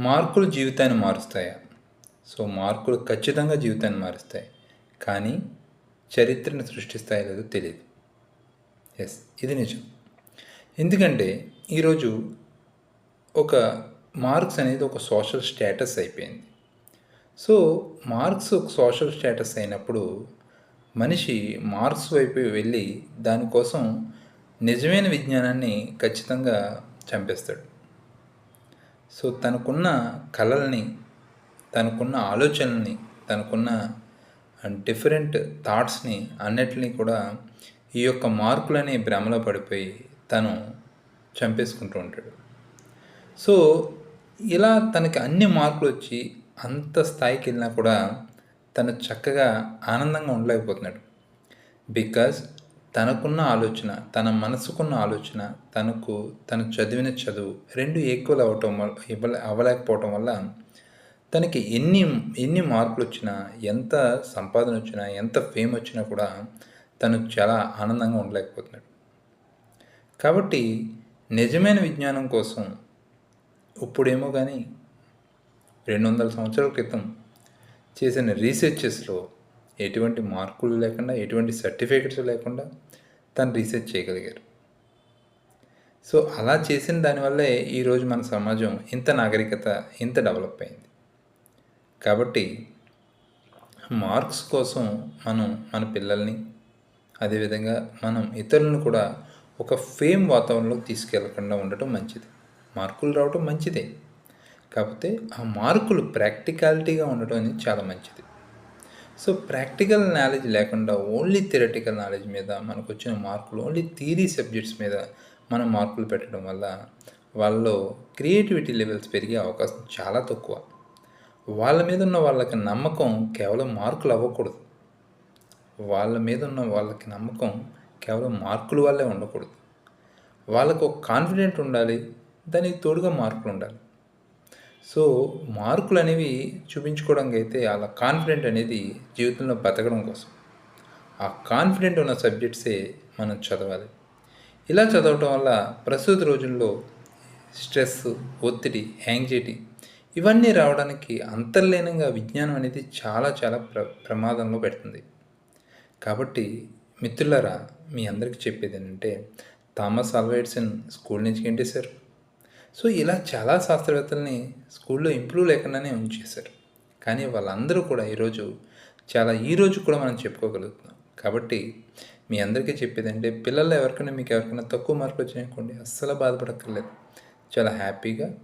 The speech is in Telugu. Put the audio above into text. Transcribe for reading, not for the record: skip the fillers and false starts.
మార్కులు జీవితాన్ని మారుస్తాయా? సో, మార్కులు ఖచ్చితంగా జీవితాన్ని మారుస్తాయి. కానీ చరిత్రను సృష్టిస్తాయో లేదో తెలీదు. యెస్. ఇది నిజం. ఎందుకంటే ఈరోజు ఒక మార్క్స్ అనేది ఒక సోషల్ స్టేటస్ అయిపోయింది. సో, మార్క్స్ ఒక సోషల్ స్టేటస్ అయినప్పుడు మనిషి మార్క్స్ వైపు వెళ్ళి దానికోసం నిజమైన విజ్ఞానాన్ని ఖచ్చితంగా చంపేస్తాడు. సో, తనకున్న కలల్ని, తనకున్న ఆలోచనల్ని, తనకున్న డిఫరెంట్ థాట్స్‌ని అన్నిటిని కూడా ఈ యొక్క మార్కులనే భ్రమలో పడిపోయి తను చంపేసుకుంటూ ఉంటాడు. సో, ఇలా తనకి అన్ని మార్కులొచ్చి అంత స్థాయికెళ్ళినా కూడా తను చక్కగా ఆనందంగా ఉండలేకపోతున్నాడు. బికాజ్ తనకున్న ఆలోచన, తన మనసుకున్న ఆలోచన, తను చదివిన చదువు 2 ఈక్వల్ అవ్వటం అవ్వలేకపోవటం వల్ల తనకి ఎన్ని మార్కులొచ్చినా, ఎంత సంపాదనొచ్చినా, ఎంత ఫేమొచ్చినా కూడా తను చాలా ఆనందంగా ఉండలేకపోతున్నాడు. కాబట్టి నిజమైన విజ్ఞానం కోసం ఇప్పుడేమో గానీ 200 సంవత్సరాల క్రితం చేసిన రీసెర్చెస్‌లో ఎటువంటి మార్కులు లేకుండా, ఎటువంటి సర్టిఫికేట్స్ లేకుండా తను రీసెర్చ్ చేయగలిగారు. సో, అలా చేసిన దానివల్లే ఈరోజు మన సమాజం ఇంత నాగరికత, ఇంత డెవలప్ అయింది. కాబట్టి మార్క్స్ కోసం మనం మన పిల్లల్ని, అదేవిధంగా మనం ఇతరులను కూడా ఒక ఫేమ్ వాతావరణంలోకి తీసుకెళ్ళకుండా ఉండటం మంచిది. మార్కులు రావటం మంచిదే. కాకపోతే ఆ మార్కులు ప్రాక్టికాలిటీగా ఉండటం అనేది చాలా మంచిది. సో, ప్రాక్టికల్ నాలెడ్జ్ లేకుండా ఓన్లీ థియరటికల్ నాలెడ్జ్ మీద మనకొచ్చిన మార్కులు, ఓన్లీ థియరీ సబ్జెక్ట్స్ మీద మనం మార్కులు పెట్టడం వల్ల వాళ్ళలో క్రియేటివిటీ లెవెల్స్ పెరిగే అవకాశం చాలా తక్కువ. వాళ్ళ మీద ఉన్న వాళ్ళకి నమ్మకం కేవలం మార్కులు అవ్వకూడదు. వాళ్ళ మీద ఉన్న వాళ్ళకి నమ్మకం కేవలం మార్కుల వల్లే ఉండకూడదు. వాళ్ళకు ఒక కాన్ఫిడెంట్ ఉండాలి. దానికి తోడుగా మార్కులు ఉండాలి. సో, మార్కులనేవి చూపించుకోవడానికి అయితే ఆళ్ళ కాన్ఫిడెంట్ అనేది జీవితంలో బతకడం కోసం. ఆ కాన్ఫిడెంట్ ఉన్న సబ్జెక్ట్సే మనం చదవాలి. ఇలా చదవటం వల్ల ప్రస్తుత రోజుల్లో స్ట్రెస్, ఒత్తిడి, యాంగ్జైటీ ఇవన్నీ రావడానికి అంతర్లీనంగా విజ్ఞానం అనేది చాలా చాలా ప్రమాదంలో పెడుతుంది. కాబట్టి మిత్రులారా, మీ అందరికీ చెప్పేదేంటంటే థామస్ ఆల్వా ఎడిసన్ స్కూల్ నుంచి గెంటేశారు. సో, ఇలా చాలా శాస్త్రవేత్తల్ని స్కూల్లో ఇంప్రూవ్ లేకుండానే ఉంచేశారు. కానీ వాళ్ళందరూ కూడా ఈ రోజు కూడా మనం చెప్పుకోగలుగుతున్నాం. కాబట్టి మీ అందరికీ చెప్పేదంటే పిల్లల్లో మీకు ఎవరికైనా తక్కువ మార్కులు వచ్చినాయనుకోండి, అస్సలు బాధపడక్కర్లేదు. చాలా హ్యాపీగా